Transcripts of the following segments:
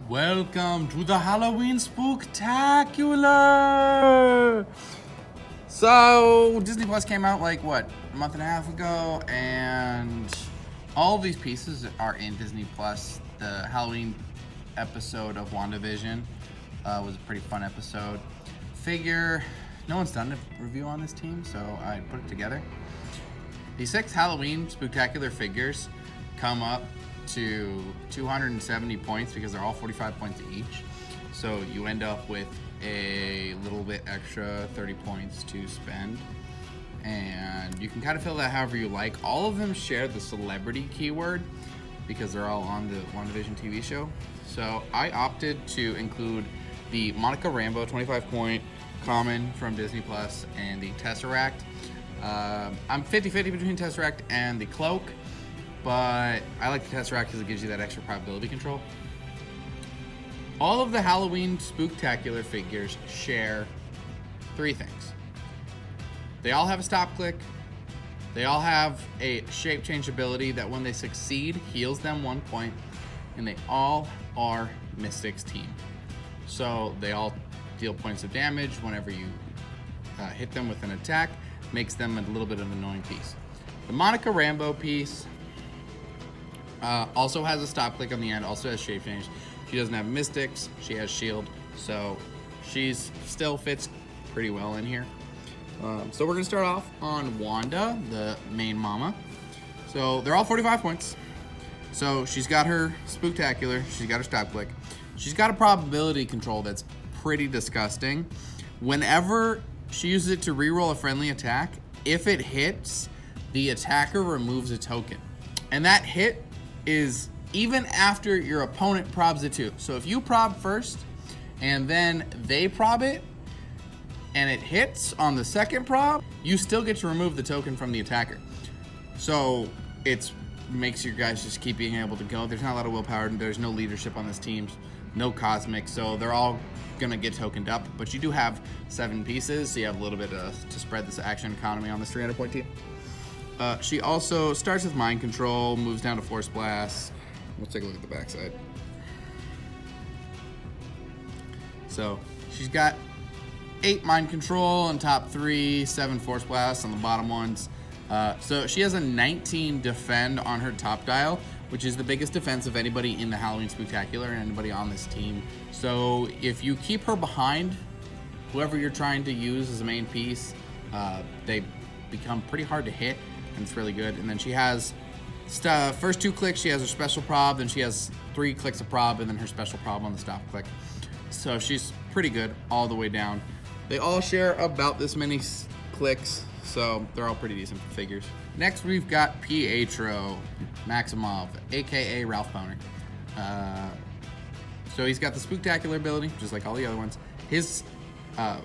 Welcome to the Halloween Spooktacular! So, Disney Plus came out like, what, a month and a half ago, and all of these pieces are in Disney Plus. The Halloween episode of WandaVision was a pretty fun episode. Figure, no one's done a review on this team, so I put it together. The 6 Halloween Spooktacular figures come up to 270 points because they're all 45 points each. So you end up with a little bit extra 30 points to spend. And you can kind of fill that however you like. All of them share the celebrity keyword because they're all on the WandaVision TV show. So I opted to include the Monica Rambo 25 point common from Disney Plus and the Tesseract. I'm 50-50 between Tesseract and the Cloak, but I like the Tesseract because it gives you that extra probability control. All of the Halloween Spooktacular figures share 3 things. They all have a stop click. They all have a shape change ability that when they succeed heals them 1 point, and they all are Mystics team. So they all deal points of damage whenever you hit them with an attack, makes them a little bit of an annoying piece. The Monica Rambo piece also has a stop click on the end, also has shape change. She doesn't have Mystics, she has shield, so she's still fits pretty well in here. So we're gonna start off on Wanda, the main mama. So they're all 45 points. So she's got her Spooktacular, she's got her stop click. She's got a probability control that's pretty disgusting. Whenever she uses it to reroll a friendly attack, if it hits, the attacker removes a token. And that hit is even after your opponent probs it too. So if you prob first and then they prob it and it hits on the second prob, you still get to remove the token from the attacker. So it makes your guys just keep being able to go. There's not a lot of willpower and there's no leadership on this team, no cosmic, so they're all gonna get tokened up, but you do have 7 pieces, so you have a little bit to spread this action economy on this 300 point team. She also starts with Mind Control, moves down to Force Blast. Let's take a look at the backside. So she's got 8 Mind Control on top 3, 7 Force Blasts on the bottom ones. So she has a 19 defend on her top dial, which is the biggest defense of anybody in the Halloween Spooktacular and anybody on this team. So if you keep her behind whoever you're trying to use as a main piece, they become pretty hard to hit, and it's really good. And then she has first 2 clicks, she has her special prob, then she has 3 clicks of prob, and then her special prob on the stop click. So she's pretty good all the way down. They all share about this many clicks, so they're all pretty decent figures. Next, we've got Pietro Maximov, aka Ralph Boner. So he's got the Spooktacular ability, just like all the other ones. His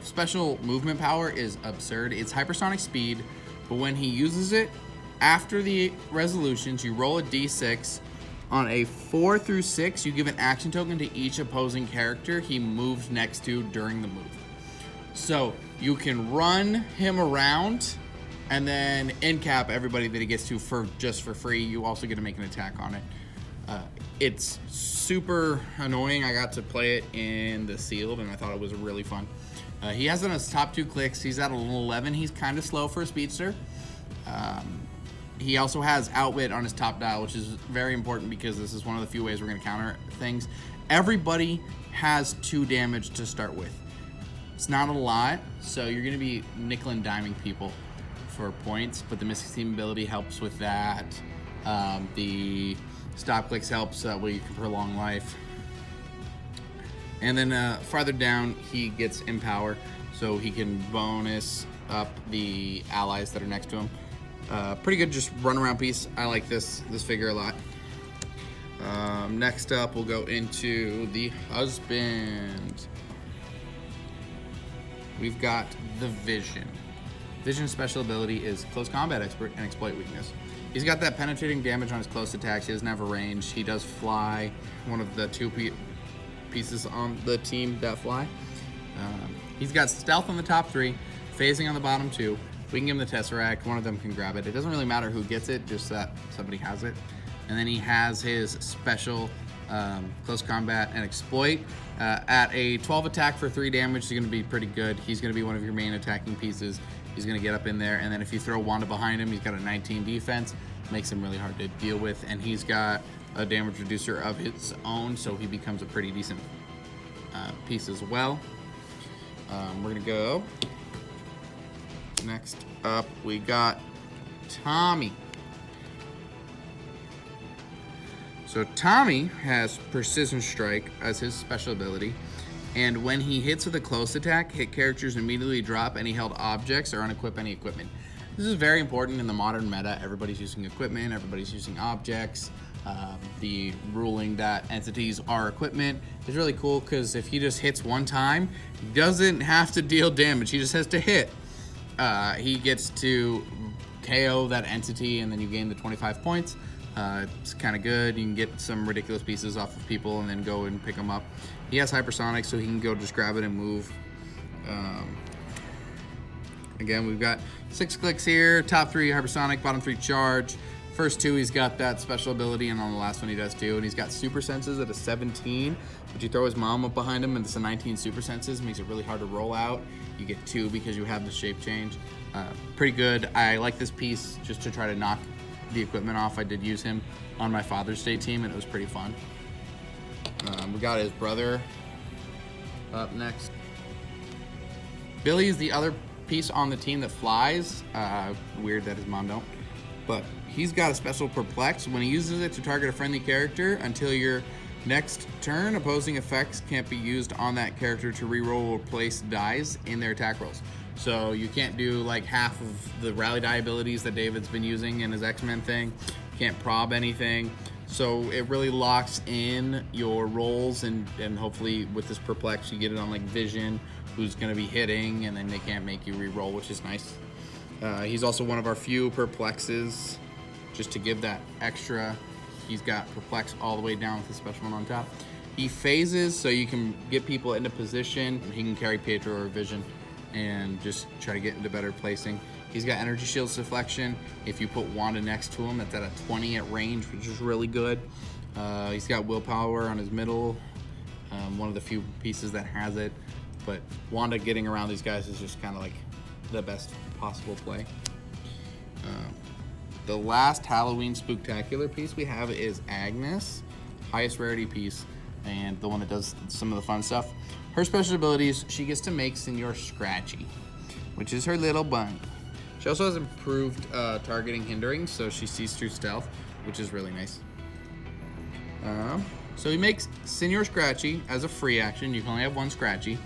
special movement power is absurd. It's hypersonic speed, but when he uses it, after the resolutions, you roll a d6. On a 4 through 6, you give an action token to each opposing character he moves next to during the move. So you can run him around and then end cap everybody that he gets to for free. You also get to make an attack on it. It's super annoying. I got to play it in the sealed and I thought it was really fun. He has on his top 2 clicks. He's at an 11. He's kind of slow for a speedster. He also has outwit on his top dial, which is very important because this is one of the few ways we're going to counter things. Everybody has 2 damage to start with. It's not a lot, so you're going to be nickel and diming people for points, but the Mystic Team ability helps with that. The stop clicks helps where you can prolong life. And then farther down, he gets Empower, so he can bonus up the allies that are next to him. Pretty good just run around piece. I like this figure a lot. Next up, we'll go into the husband. We've got the Vision. Vision's special ability is Close Combat Expert and Exploit Weakness. He's got that penetrating damage on his close attacks. He doesn't have a range. He does fly. One of the 2 pieces on the team that fly. He's got stealth on the top 3, phasing on the bottom 2. We can give him the Tesseract. One of them can grab it. It doesn't really matter who gets it, just that somebody has it. And then he has his special close combat, and exploit. At a 12 attack for 3 damage, he's going to be pretty good. He's going to be one of your main attacking pieces. He's going to get up in there, and then if you throw Wanda behind him, he's got a 19 defense. Makes him really hard to deal with, and he's got a damage reducer of his own, so he becomes a pretty decent piece as well. We're going to go. Next up, we got Tommy. So Tommy has Precision Strike as his special ability, and when he hits with a close attack, hit characters immediately drop any held objects or unequip any equipment. This is very important in the modern meta. Everybody's using equipment, everybody's using objects. The ruling that entities are equipment is really cool because if he just hits one time, he doesn't have to deal damage, he just has to hit. He gets to KO that entity, and then you gain the 25 points. It's kind of good. You can get some ridiculous pieces off of people and then go and pick them up. He has hypersonic, so he can go just grab it and move. Again, we've got 6 clicks here. Top 3 hypersonic, bottom 3 charge. First 2, he's got that special ability, and on the last one he does too. And he's got super senses at a 17, but you throw his mom up behind him and it's a 19 super senses. Makes it really hard to roll out. You get 2 because you have the shape change. Pretty good. I like this piece just to try to knock the equipment off. I did use him on my Father's Day team, and it was pretty fun. We got his brother up next. Billy is the other piece on the team that flies. Weird that his mom don't. But he's got a special Perplex. When he uses it to target a friendly character until your next turn, opposing effects can't be used on that character to reroll or place dies in their attack rolls. So you can't do like half of the rally die abilities that David's been using in his X-Men thing. Can't prob anything. So it really locks in your rolls, and hopefully with this Perplex you get it on like Vision, who's going to be hitting, and then they can't make you re-roll, which is nice. He's also one of our few Perplexes, just to give that extra. He's got Perplex all the way down with the special one on top. He phases, so you can get people into position. He can carry Pietro or Vision and just try to get into better placing. He's got energy shields deflection. If you put Wanda next to him, that's at a 20 at range, which is really good. He's got willpower on his middle, one of the few pieces that has it. But Wanda getting around these guys is just kind of like the best possible play. The last Halloween Spooktacular piece we have is Agnes, highest rarity piece, and the one that does some of the fun stuff. Her special abilities, she gets to make Senor Scratchy, which is her little bunny. She also has improved targeting hindering, so she sees through stealth, which is really nice. So he makes Senor Scratchy as a free action. You can only have one Scratchy.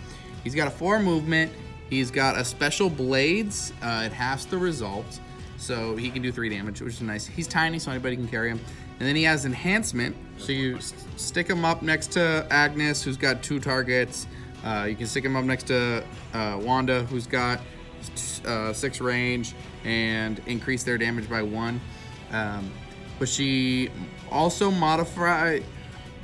He's got a 4 movement. He's got a special blades. It halves the result, so he can do 3 damage, which is nice. He's tiny, so anybody can carry him. And then he has enhancement, so you stick him up next to Agnes, who's got 2 targets. You can stick him up next to Wanda, who's got 6 range, and increase their damage by 1. But she also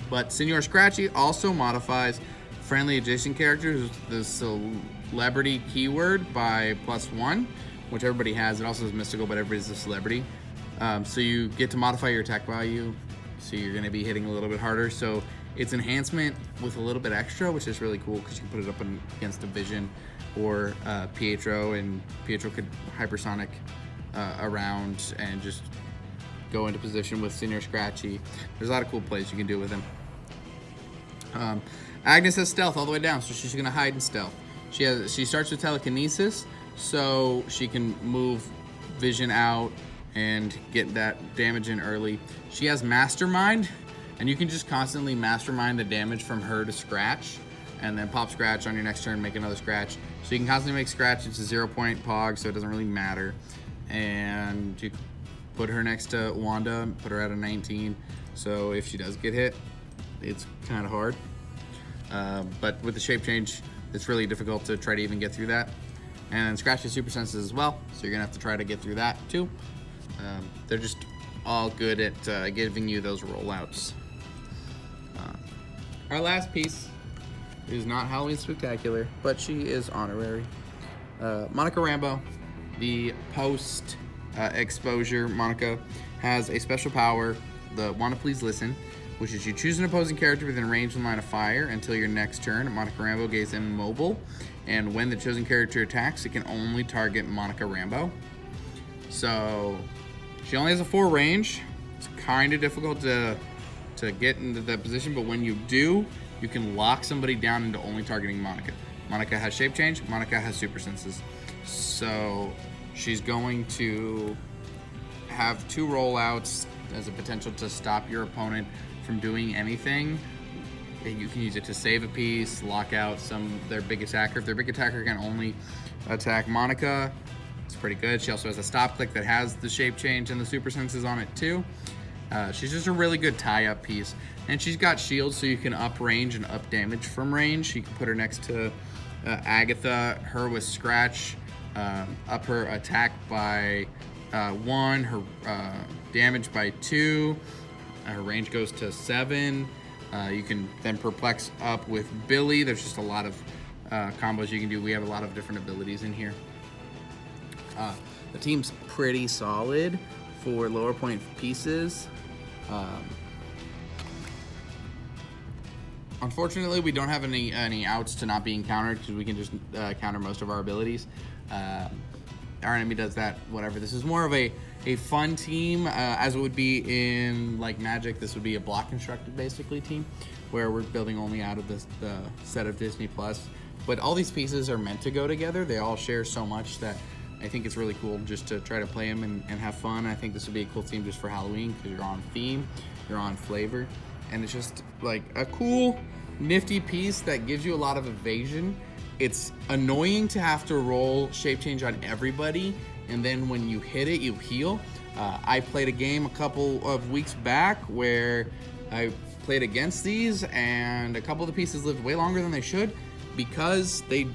but Senor Scratchy also modifies friendly adjacent characters with the celebrity keyword by +1, which everybody has. It also is mystical, but everybody's a celebrity. So you get to modify your attack value, so you're going to be hitting a little bit harder. So it's enhancement with a little bit extra, which is really cool because you can put it up against a Vision or Pietro, and Pietro could hypersonic around and just go into position with Senor Scratchy. There's a lot of cool plays you can do with him. Agnes has stealth all the way down, so she's going to hide in stealth. She starts with telekinesis, so she can move Vision out and get that damage in early. She has mastermind, and you can just constantly mastermind the damage from her to Scratch, and then pop Scratch on your next turn, make another Scratch. So you can constantly make Scratch. It's a 0-point pog, so it doesn't really matter. And you put her next to Wanda, put her at a 19. So if she does get hit, it's kind of hard. But with the shape change, it's really difficult to try to even get through that. And Scratch has super senses as well, so you're gonna have to try to get through that too. They're just all good at giving you those rollouts. Our last piece is not Halloween Spooktacular, but she is honorary. Monica Rambo, the post exposure Monica, has a special power, the Wanna Please Listen. which is you choose an opposing character within range and line of fire until your next turn. Monica Rambo gains immobile, and when the chosen character attacks, it can only target Monica Rambo. So she only has a 4 range. It's kind of difficult to get into that position, but when you do, you can lock somebody down into only targeting Monica. Monica has shape change. Monica has super senses. So she's going to have 2 rollouts as a potential to stop your opponent from doing anything. You can use it to save a piece, lock out their big attacker. If their big attacker can only attack Monica, it's pretty good. She also has a stop click that has the shape change and the super senses on it too. She's just a really good tie-up piece. And she's got shields, so you can up range and up damage from range. You can put her next to Agatha, her with Scratch, up her attack by 1, her damage by 2, her range goes to 7. You can then perplex up with Billy. There's just a lot of combos you can do. We have a lot of different abilities in here. The team's pretty solid for lower point pieces. Unfortunately, we don't have any outs to not being countered because we can just counter most of our abilities. Our enemy does that, whatever. This is more of a fun team, as it would be in like Magic. This would be a block constructed basically team, where we're building only out of the set of Disney Plus. But all these pieces are meant to go together. They all share so much that I think it's really cool just to try to play them and have fun. I think this would be a cool theme just for Halloween because you're on theme, you're on flavor, and it's just like a cool, nifty piece that gives you a lot of evasion. It's annoying to have to roll shape change on everybody, and then when you hit it, you heal. I played a game a couple of weeks back where I played against these, and a couple of the pieces lived way longer than they should because they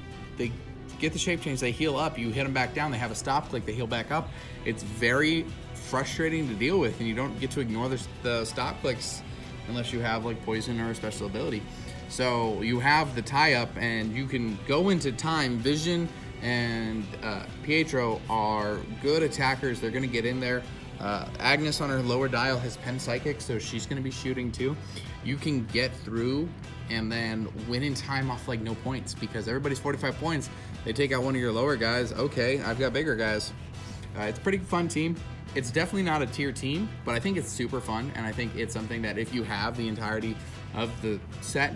get the shape change, they heal up, you hit them back down, they have a stop click, they heal back up. It's very frustrating to deal with, and you don't get to ignore the stop clicks unless you have like poison or a special ability. So you have the tie-up, and you can go into time. Vision and Pietro are good attackers. They're going to get in there. Agnes on her lower dial has Pen Psychic, so she's going to be shooting too. You can get through and then win in time off like no points because everybody's 45 points. They take out one of your lower guys. Okay, I've got bigger guys. It's a pretty fun team. It's definitely not a tier team, but I think it's super fun, and I think it's something that if you have the entirety of the set,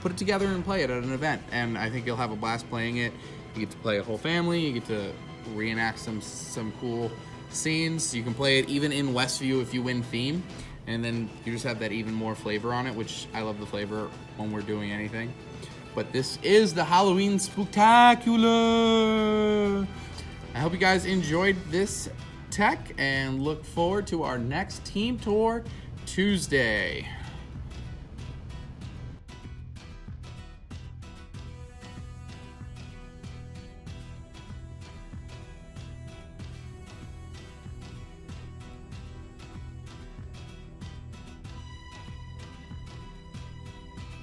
put it together and play it at an event, and I think you'll have a blast playing it. You get to play a whole family, you get to reenact some cool scenes. You can play it even in Westview if you win theme, and then you just have that even more flavor on it, which I love the flavor when we're doing anything. But this is the Halloween Spooktacular. I hope you guys enjoyed this tech and look forward to our next team tour Tuesday.